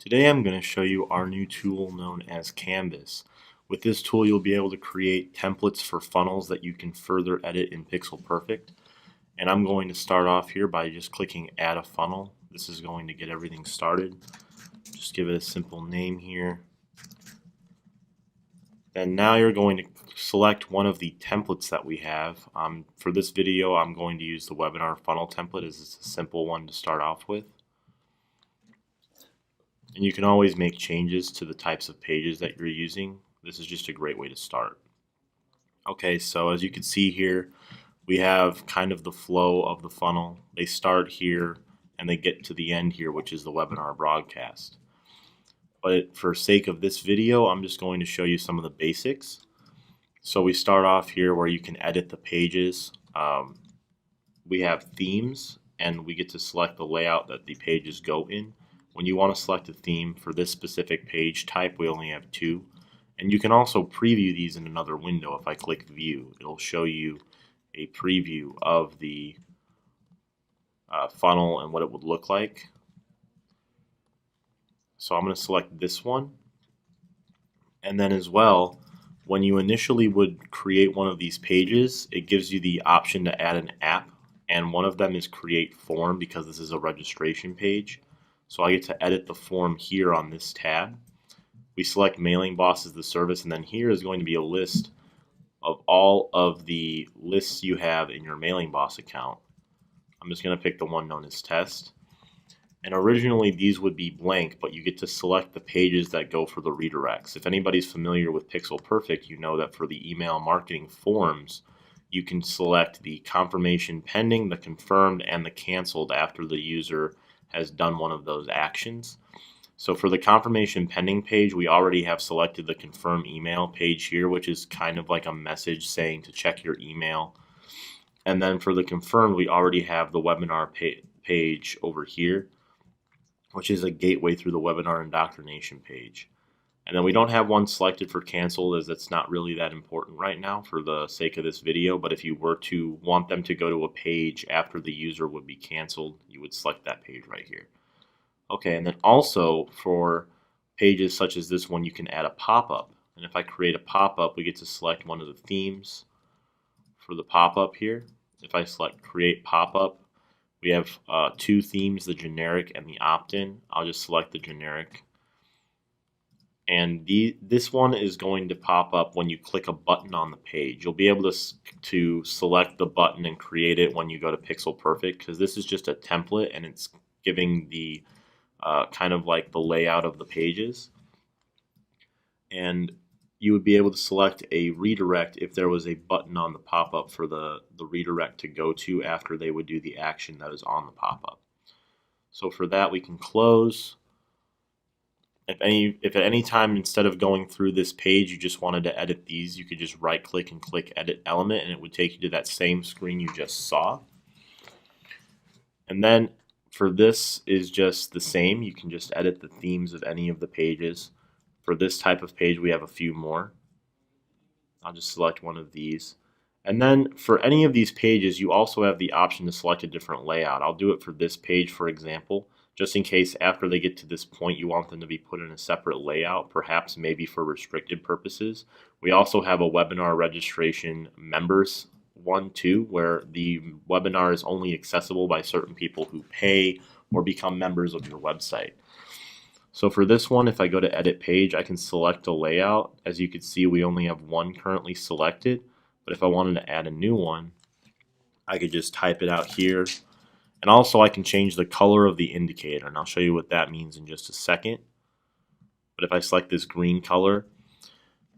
Today I'm going to show you our new tool known as Canvas. With this tool you'll be able to create templates for funnels that you can further edit in Pixel Perfect. And I'm going to start off here by just clicking Add a Funnel. This is going to get everything started. Just give it a simple name here. And now you're going to select one of the templates that we have. For this video I'm going to use the webinar funnel template as it's a simple one to start off with. And you can always make changes to the types of pages that you're using. This is just a great way to start. Okay, so as you can see here, we have kind of the flow of the funnel. They start here and they get to the end here, which is the webinar broadcast. But for sake of this video, I'm just going to show you some of the basics. So we start off here where you can edit the pages. We have themes and we get to select the layout that the pages go in. When you want to select a theme for this specific page type, we only have two. And you can also preview these in another window. If I click View, it'll show you a preview of the funnel and what it would look like. So I'm going to select this one. And then as well, when you initially would create one of these pages, it gives you the option to add an app. And one of them is Create Form because this is a registration page. So I get to edit the form here on this tab. We select Mailing Boss as the service, and then here is going to be a list of all of the lists you have in your Mailing Boss account. I'm just going to pick the one known as Test. And originally these would be blank, but you get to select the pages that go for the redirects. If anybody's familiar with Pixel Perfect, you know that for the email marketing forms, you can select the confirmation pending, the confirmed, and the canceled after the user has done one of those actions. So for the confirmation pending page, we already have selected the confirm email page here, which is kind of like a message saying to check your email. And then for the confirmed, we already have the webinar page over here, which is a gateway through the webinar indoctrination page. And then we don't have one selected for canceled, as it's not really that important right now for the sake of this video. But if you were to want them to go to a page after the user would be canceled, you would select that page right here. Okay, and then also for pages such as this one, you can add a pop-up. And if I create a pop-up, we get to select one of the themes for the pop-up here. If I select Create Pop-up, we have two themes, the generic and the opt-in. I'll just select the generic. And this one is going to pop up when you click a button on the page. You'll be able to select the button and create it when you go to Pixel Perfect, because this is just a template and it's giving the kind of like the layout of the pages. And you would be able to select a redirect if there was a button on the pop-up for the redirect to go to after they would do the action that is on the pop-up. So for that we can close. If at any time instead of going through this page you just wanted to edit these, you could just right click and click Edit Element and it would take you to that same screen you just saw. And then for this is just the same. You can just edit the themes of any of the pages. For this type of page we have a few more. I'll just select one of these. And then for any of these pages you also have the option to select a different layout. I'll do it for this page, for example, just in case after they get to this point you want them to be put in a separate layout, perhaps maybe for restricted purposes. We also have a webinar registration members one too, where the webinar is only accessible by certain people who pay or become members of your website. So for this one, if I go to edit page, I can select a layout. As you can see, we only have one currently selected, but if I wanted to add a new one, I could just type it out here. And also I can change the color of the indicator, and I'll show you what that means in just a second. But if I select this green color,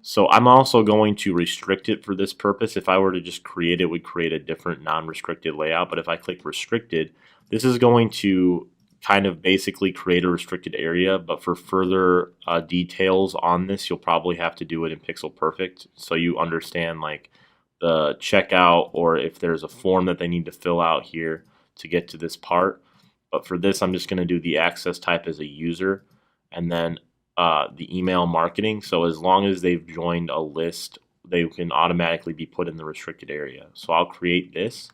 so I'm also going to restrict it for this purpose. If I were to just create it, we'd create a different non-restricted layout. But if I click restricted, this is going to kind of basically create a restricted area. But for further details on this, you'll probably have to do it in Pixel Perfect, so you understand like the checkout or if there's a form that they need to fill out here to get to this part. But for this I'm just going to do the access type as a user and then the email marketing. So as long as they've joined a list, they can automatically be put in the restricted area. So I'll create this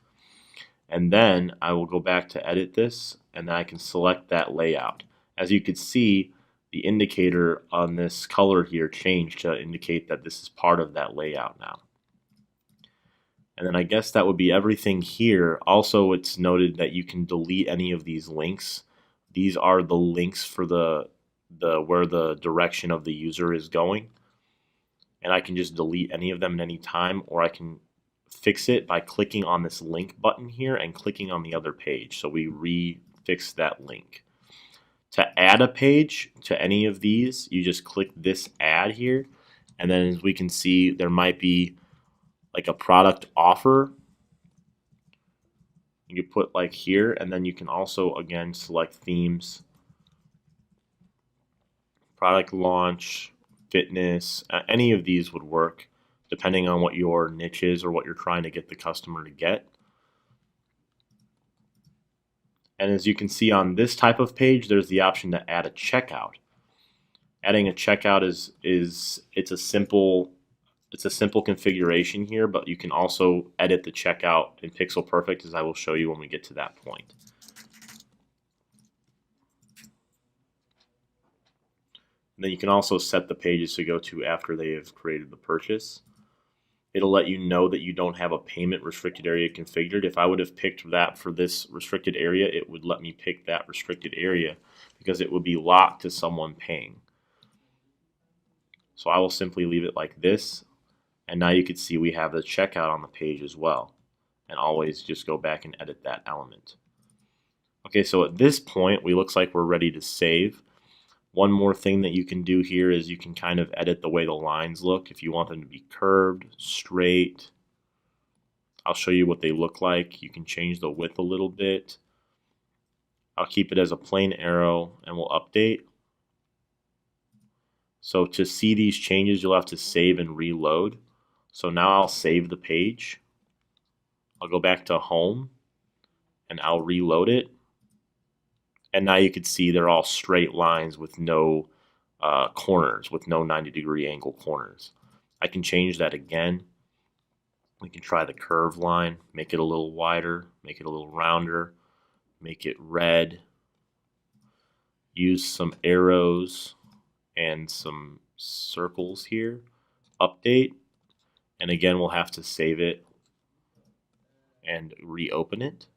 and then I will go back to edit this and then I can select that layout. As you can see, the indicator on this color here changed to indicate that this is part of that layout now. And then I guess that would be everything here. Also, it's noted that you can delete any of these links. These are the links for the where the direction of the user is going. And I can just delete any of them at any time, or I can fix it by clicking on this link button here and clicking on the other page. So we refix that link. To add a page to any of these, you just click this add here, and then as we can see, there might be like a product offer. You can put like here, and then you can also again select themes, product launch, fitness, any of these would work depending on what your niche is or what you're trying to get the customer to get. And as you can see on this type of page, there's the option to add a checkout. Adding a checkout it's a simple configuration here, but you can also edit the checkout in Pixel Perfect, as I will show you when we get to that point. And then you can also set the pages to go to after they have created the purchase. It'll let you know that you don't have a payment restricted area configured. If I would have picked that for this restricted area, it would let me pick that restricted area because it would be locked to someone paying. So I will simply leave it like this. And now you can see we have the checkout on the page as well. And always just go back and edit that element. Okay, so at this point, we looks like we're ready to save. One more thing that you can do here is you can kind of edit the way the lines look. If you want them to be curved, straight, I'll show you what they look like. You can change the width a little bit. I'll keep it as a plain arrow and we'll update. So to see these changes, you'll have to save and reload. So now I'll save the page. I'll go back to home and I'll reload it. And now you can see they're all straight lines with no corners, with no 90-degree angle corners. I can change that again. We can try the curve line, make it a little wider, make it a little rounder, make it red, use some arrows and some circles here, update, and again we'll have to save it and reopen it.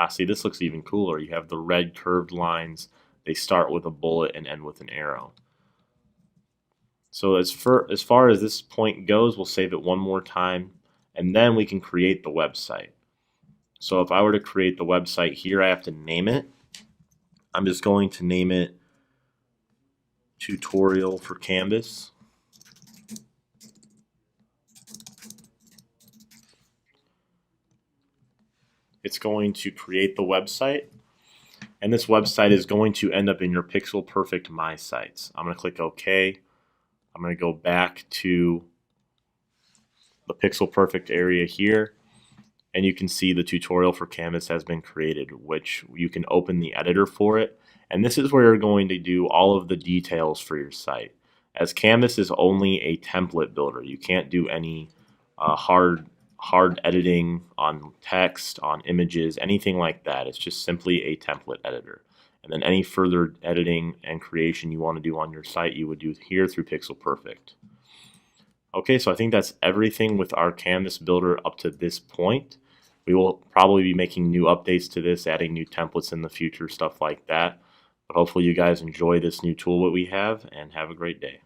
See, this looks even cooler. You have the red curved lines. They start with a bullet and end with an arrow. So as far as this point goes, we'll save it one more time, and then we can create the website. So if I were to create the website here, I have to name it. I'm just going to name it Tutorial for Canvas. It's going to create the website, and this website is going to end up in your Pixel Perfect My Sites. I'm going to click OK. I'm going to go back to the Pixel Perfect area here, and you can see the tutorial for Canvas has been created, which you can open the editor for it. And this is where you're going to do all of the details for your site. As Canvas is only a template builder, you can't do any hard editing on text, on images, anything like that. It's just simply a template editor. And then any further editing and creation you want to do on your site, you would do here through Pixel Perfect. Okay, so I think that's everything with our Canvas builder up to this point. We will probably be making new updates to this, adding new templates in the future, stuff like that. But hopefully you guys enjoy this new tool that we have, and have a great day.